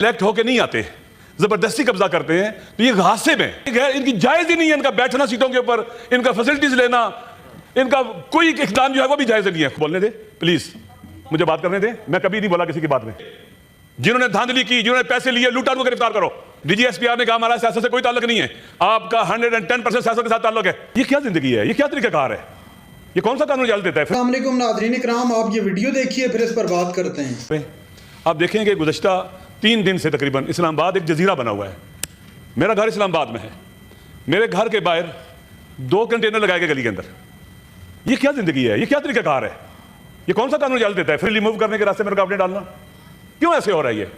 Elect होके नहीं आते, जबरदस्ती कब्जा करते हैं, तो ये गासिब है। इनकी जायज ही नहीं है, इनका बैठना सीटों के ऊपर, इनका फैसिलिटीज लेना, इनका कोई इक़दाम जो है वो भी जायज नहीं है। बोलने दे प्लीज, मुझे बात करने दे। मैं कभी नहीं बोला किसी की बात में। जिन्होंने धांधली की, जिन्होंने पैसे लिए, लूटा, उनको गिरफ्तार करो। डीजीएसपीआर ने कहा हमारा सियासत से कोई ताल्लुक नहीं है, आपका 110% सियासत के साथ ताल्लुक है। ये क्या जिंदगी है, ये क्या तरीकाकार है, ये कौन सा कानून इजाजत देता है? अस्सलाम वालेकुम नाज़रीन इकराम, आप ये वीडियो देखिए फिर इस पर बात करते हैं। आप देखेंगे गुज़श्ता 3 दिन से तकरीबन इस्लामाबाद एक जजीरा बना हुआ है। मेरा घर इस्लामाबाद में है, मेरे घर के बाहर 2 कंटेनर लगाए गए गली के अंदर। ये क्या जिंदगी है, ये क्या तरीकाकार है, ये कौन सा कानून इजाजत देता है? फ्रीली मूव करने के रास्ते में रुकावटें डालना, क्यों ऐसे हो रहा है?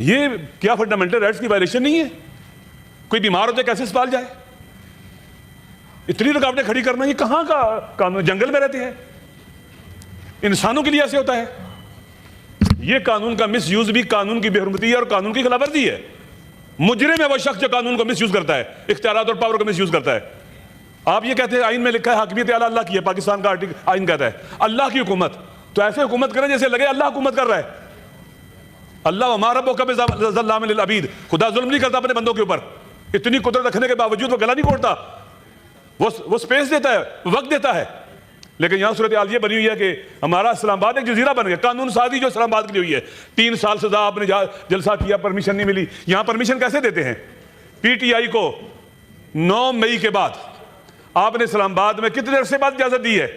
ये क्या फंडामेंटल राइट्स की वायलेशन नहीं है? कोई बीमार हो जाए कैसे अस्पताल जाए? इतनी रुकावटें खड़ी करना, ये कहां का कानून? जंगल में रहते हैं, इंसानों के लिए ऐसे होता है? ये कानून का मिस यूज भी कानून की बेहरमती है और कानून की खिलाफवर्जी है। मुजरिम है वो शख्स जो कानून को मिस यूज करता है, इख्तियारात और पावर को मिस यूज करता है। आप ये कहते हैं आइन में लिखा है हाकिमियत आला अल्लाह की है, पाकिस्तान का आइन कहता है अल्लाह की हुकूमत, तो ऐसे हुकूमत करें जैसे लगे अल्लाह हुकूमत कर रहा है। अल्लाह हमारा अबीद, खुदा जुल्म नहीं करता अपने बंदों के ऊपर। इतनी कुदरत रखने के बावजूद वो गला नहीं घोटता, वो स्पेस देता है, वक्त देता है। लेकिन यहां सूरत हाल ये बनी हुई है कि हमारा इस्लामाबाद एक जजीरा बन गया। कानून साजी जो इस्लामाबाद के लिए हुई है, 3 साल सजा, आपने जलसा किया, परमिशन नहीं मिली। यहां परमिशन कैसे देते हैं? पीटीआई को 9 मई के बाद आपने इस्लामाबाद में कितने अरसे बाद इजाजत दी है?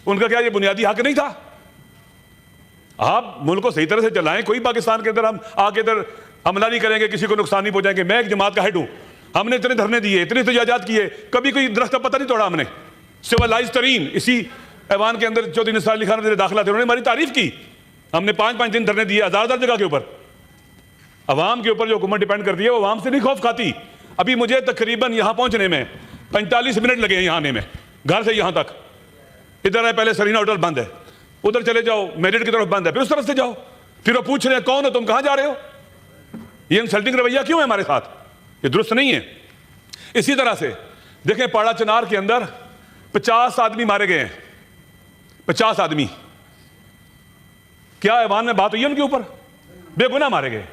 उनका क्या ये बुनियादी हक नहीं था? आप मुल्क को सही तरह से चलाएं, कोई पाकिस्तान के अंदर हम आके इधर हमला नहीं करेंगे, किसी को नुकसान नहीं पहुंचाएंगे। मैं एक जमात का हेड हूं, हमने इतने धरने दिए, इतने एहतजाजात किए, कभी कोई दरख्त का पता नहीं तोड़ा हमने। सिविलाइज तरीन इसी ऐवान के अंदर चौधरी निसार अली खान ने दाखिला थे, उन्होंने हमारी तारीफ की। हमने 5-5 दिन धरने दिए, हजार जगह के ऊपर। अवाम के ऊपर जो हुकूमत डिपेंड करती है वो अवाम से नहीं खौफ खाती। अभी मुझे तकरीबन यहां पहुंचने में 45 मिनट लगे हैं, यहां आने में, घर से यहां तक। इधर है पहले सरीना होटल बंद है, उधर चले जाओ मेरिट की तरफ बंद है, फिर उस तरफ से जाओ, फिर वो पूछ रहे हैं कौन हो तुम, कहां जा रहे हो? ये इंसल्टिंग रवैया क्यों है हमारे साथ? ये दुरुस्त नहीं है। इसी तरह से देखें, पाड़ा चनार के अंदर 50 आदमी मारे गए हैं, 50 आदमी। क्या ऐवान में बात हुई है उनके ऊपर? बेगुनाह मारे गए।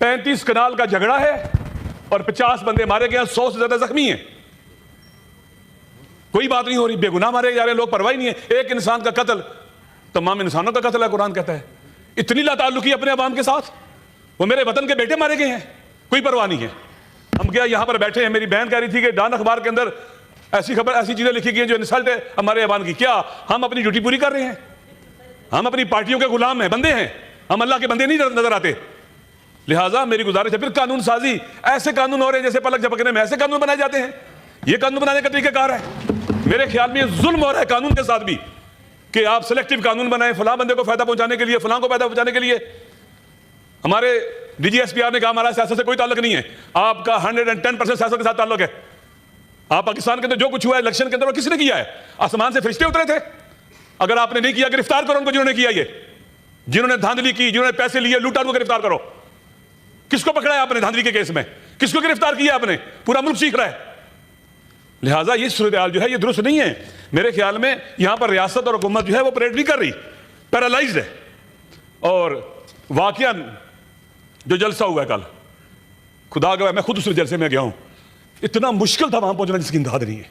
35 कनाल का झगड़ा है और 50 बंदे मारे गए हैं, 100 से ज्यादा जख्मी हैं। कोई बात नहीं हो रही, बेगुनाह मारे जा रहे हैं लोग, परवाही नहीं है। एक इंसान का कत्ल तमाम इंसानों का कत्ल है, कुरान कहता है। इतनी लाताल्लुकी अपने अवाम के साथ, वो मेरे वतन के बेटे मारे गए हैं, कोई परवाह नहीं है। हम क्या यहां पर बैठे हैं? मेरी बहन कह रही थी कि डान अखबार के अंदर ऐसी खबर, ऐसी चीजें लिखी गई हैं जो इंसल्ट है हमारे अवाम की। क्या हम अपनी ड्यूटी पूरी कर रहे हैं? हम अपनी पार्टियों के गुलाम हैं, बंदे हैं, हम अल्लाह के बंदे नहीं नजर आते। लिहाजा मेरी गुजारिश है, फिर कानून साजी, ऐसे कानून हो रहे हैं जैसे पलक झपकने में ऐसे कानून बनाए जाते हैं। ये कानून बनाने का तरीकाकार है? मेरे ख्याल में ये जुल्म हो रहा है कानून के साथ भी, कि आप सिलेक्टिव कानून बनाए फलां बंदे को फायदा पहुंचाने के लिए, फलां को फायदा पहुंचाने के लिए। हमारे डीजीएसपीआर ने कहा हमारा सियासत से कोई ताल्लुक नहीं है, आपका 110% सियासत के साथ ताल्लुक है। आप पाकिस्तान के अंदर जो कुछ हुआ है इलेक्शन के अंदर, वो किसने किया है? आसमान से फरिश्ते उतरे थे? अगर आपने नहीं किया, गिरफ्तार करो उनको जिन्होंने किया। ये जिन्होंने धांधली की, जिन्होंने पैसे लिए, लूटा, उनको गिरफ्तार करो। किसको पकड़ा है आपने धांधली के केस में? किसको गिरफ्तार किया आपने? पूरा मुल्क सीख रहा है। लिहाजा ये सूरत हाल जो है ये दुरुस्त नहीं है। मेरे ख्याल में यहां पर रियासत और हुकूमत जो है वो ऑपरेट नहीं कर रही, पैरालाइज्ड है। और वाकयान जो जलसा हुआ है कल, खुदा गवाह मैं खुद उस जलसे में गया हूं, इतना मुश्किल था वहां पहुंचना जिसकी इंतहा नहीं है।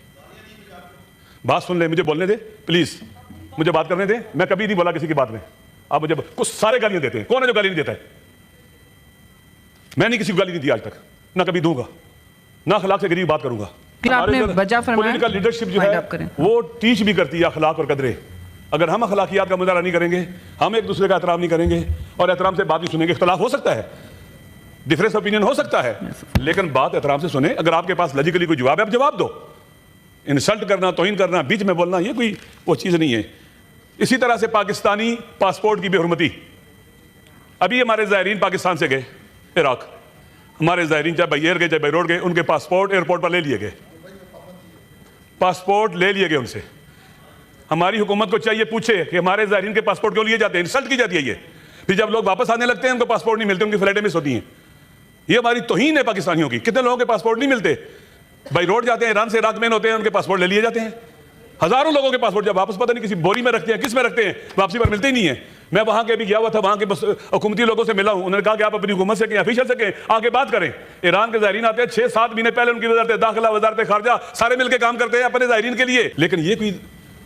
बात सुन ले, मुझे बोलने दे प्लीज, मुझे बात करने दे। मैं कभी नहीं बोला किसी की बात में। आप मुझे कुछ सारे गालियां देते हैं, कौन है जो गाली नहीं देता है? मैं नहीं किसी को गाली नहीं दी आज तक, ना कभी दूंगा, ना अखलाक से गरीब बात करूंगा। पॉलिटिकल लीडरशिप जो है वो टीच भी करती है अखलाक और कदरे। अगर हम अखलाकियात का मुजाहरा नहीं करेंगे, हम एक दूसरे का एहतराम नहीं करेंगे और एहतराम से बात नहीं सुनेंगे, इख्तलाफ हो सकता है, डिफरेंस ऑपिनियन हो सकता है, लेकिन बात एहतराम से सुने। अगर आपके पास लॉजिकली कोई जवाब है, आप जवाब दो। इंसल्ट करना, तौहीन करना, बीच में बोलना, ये कोई वो चीज़ नहीं है। इसी तरह से पाकिस्तानी पासपोर्ट की बेहुरमती। अभी हमारे ज़ायरीन पाकिस्तान से गए इराक, हमारे ज़ायरीन चाहे बाई एयर गए चाहे बाई रोड गए, उनके पासपोर्ट एयरपोर्ट पर ले लिए गए, पासपोर्ट ले लिए गए उनसे। हमारी हुकूमत को चाहिए पूछे कि हमारे ज़ायरीन के पासपोर्ट क्यों लिए जाते हैं? इंसल्ट की जाती है ये। फिर जब लोग वापस आने लगते हैं उनको पासपोर्ट नहीं मिलते, उनकी फ्लाइटें मिस होती हैं। ये हमारी तौहीन है पाकिस्तानियों की। कितने लोगों के पासपोर्ट नहीं मिलते, बाई रोड जाते हैं, ईरान से इराक में होते हैं, उनके पासपोर्ट ले लिए जाते हैं। हजारों लोगों के पासपोर्ट जब वापस पता नहीं किसी बोरी में रखते हैं, किस में रखते हैं, वापसी पर मिलते ही नहीं है। मैं वहां के भी गया हुआ था, वहां के हुकूमती लोगों से मिला हूं, उन्होंने कहा कि आप अपनी हुकूमत से कहें, ऑफिशियल से कहें, आके बात करें। ईरान के ज़ायरीन आते हैं 6-7 महीने पहले, उनकी वजारत दाखिला, वजारत खारजा सारे मिलकर काम करते हैं अपने ज़ायरीन के लिए। लेकिन ये कोई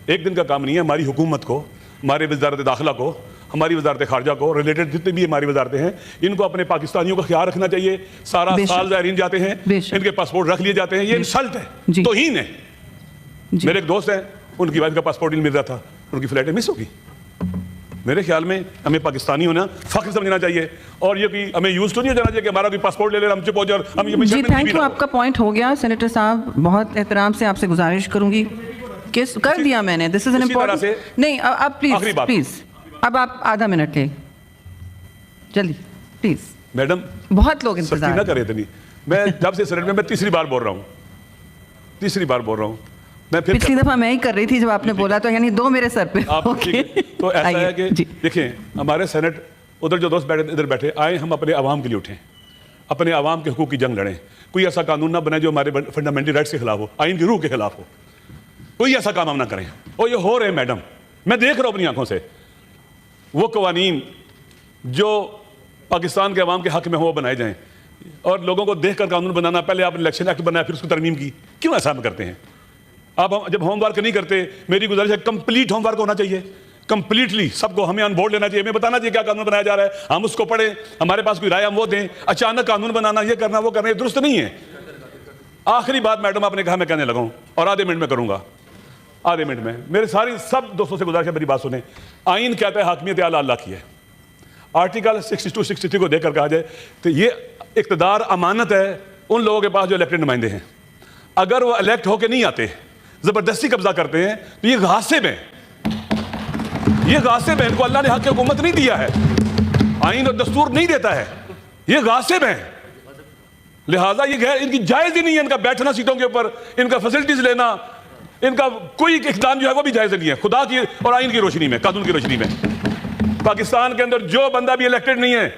एक दिन का काम नहीं है। हमारी हुकूमत को, हमारे वजारत दाखिला को, हमारी वजारत खारजा को, रिलेटेड जितनी भी हमारी वजारतें हैं, इनको अपने पाकिस्तानियों का ख्याल रखना चाहिए। सारा साल ज़ायरीन जाते हैं, इनके पासपोर्ट रख लिए जाते हैं, ये इंसल्ट है, तौहीन है। मेरे एक दोस्त हैं, उनकी वाइफ का पासपोर्ट नहीं मिल रहा था, उनकी फ्लाइट मिस होगी। मेरे ख्याल में हमें पाकिस्तानी होना फख्र समझना चाहिए, और ये कि हमें यूज तो नहीं हो जाना चाहिए कि हमारा कोई पासपोर्ट ले ले, हम चुप हो जाए। हम जी, थैंक यू, आपका पॉइंट हो गया। सेनेटर साहब, बहुत एहतराम से आपसे गुजारिश करूंगी, किस कर दिया मैंने, दिस इज एन इम्पोर्टेंट। नहीं, अब प्लीज अब आप आधा मिनट ले, जल्दी प्लीज। मैडम, बहुत लोग इंतजार ना करें इतनी। मैं जब से सेनेट में मैं तीसरी बार बोल रहा हूँ, मैं फिर पिछली दफा मैं ही कर रही थी जब आपने बोला, तो यानी 2 मेरे सर पे। तो ऐसा है कि देखें, हमारे सेनेट उधर जो दोस्त बैठे, इधर बैठे, आए हम अपने आवाम के लिए उठें, अपने आवाम के हुकूक की जंग लड़ें। कोई ऐसा कानून ना बने जो हमारे फंडामेंटल राइट्स के खिलाफ हो, आइन की रूह के खिलाफ हो। कोई ऐसा काम हम ना करें। और ये हो रहे हैं मैडम, मैं देख रहा हूं अपनी आंखों से। वो कवानीन जो पाकिस्तान के अवाम के हक में हो, वो बनाए जाएं, और लोगों को देख कर कानून बनाना। पहले आपने इलेक्शन एक्ट बनाया, फिर उसको तरमीम की, क्यों ऐसा हम करते हैं? आप जब होमवर्क नहीं करते, मेरी गुजारिश है कंप्लीट होमवर्क होना चाहिए, कंप्लीटली सबको हमें ऑन बोर्ड लेना चाहिए, हमें बताना चाहिए क्या कानून बनाया जा रहा है, हम उसको पढ़ें, हमारे पास कोई राय हम वो दें। अचानक कानून बनाना, ये करना वो करना, ये दुरुस्त नहीं है। आखिरी बात मैडम आपने कहा, मैं कहने लगा हूं, और आधे मिनट में करूंगा, आधे मिनट में। मेरे सारी सब दोस्तों से गुजारिश है, मेरी बात सुने। आइन कहता है हाकमियत आला अल्लाह की है। आर्टिकल 62-63 को देखकर कहा जाए तो ये इक़्तिदार अमानत है उन लोगों के पास जो इलेक्टेड नुमाइंदे हैं। अगर वो इलेक्ट होकर नहीं आते, जबरदस्ती कब्जा करते हैं, तो ये गासिब है, ये गासिब है। इनको अल्लाह ने हक हुकूमत नहीं दिया है, आइन और दस्तूर नहीं देता है, ये गासिब है। लिहाजा ये गैर, इनकी जायज ही नहीं है इनका बैठना सीटों के ऊपर, इनका फैसिलिटीज लेना, इनका कोई इक़दाम जो है वो भी जायज नहीं है, खुदा की और आइन की रोशनी में, कानून की रोशनी में। पाकिस्तान के अंदर जो बंदा भी इलेक्टेड नहीं है,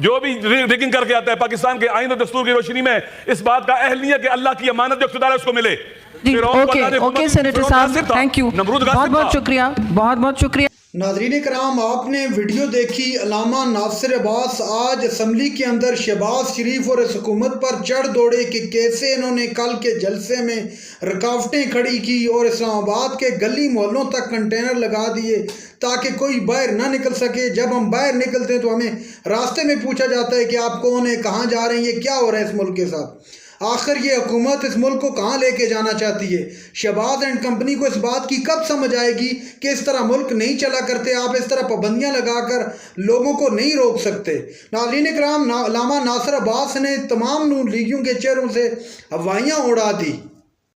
जो भी रिगिंग करके आता है, पाकिस्तान के आइन और दस्तूर की रोशनी में इस बात का अहल नहीं है कि अल्लाह की अमानत जो इक़्तिदार है उसको मिले। ओके सेनेटर साहब, थैंक यू, बहुत बहुत शुक्रिया, बहुत बहुत शुक्रिया। नाज़रीन कराम, आपने वीडियो देखी। अल्लामा नासिर अब्बास आज असम्बली के अंदर शहबाज शरीफ और इस हुकूमत पर चढ़ दौड़े कि कैसे इन्होंने कल के जलसे में रुकावटें खड़ी की और इस्लामाबाद के गली मोहल्लों तक कंटेनर लगा दिए ताकि कोई बाहर ना निकल सके। जब हम बाहर निकलते हैं तो हमें रास्ते में पूछा जाता है कि आप कौन है, कहाँ जा रहे हैं, ये क्या हो रहा है इस मुल्क के साथ। आखिर ये हुकूमत इस मुल्क को कहाँ लेके जाना चाहती है? शहबाज एंड कंपनी को इस बात की कब समझ आएगी कि इस तरह मुल्क नहीं चला करते, आप इस तरह पाबंदियां लगाकर लोगों को नहीं रोक सकते। नाज़रीन इकराम, अल्लामा नासिर अब्बास ने तमाम नून लीगियों के चेहरों से हवाइयाँ उड़ा दी।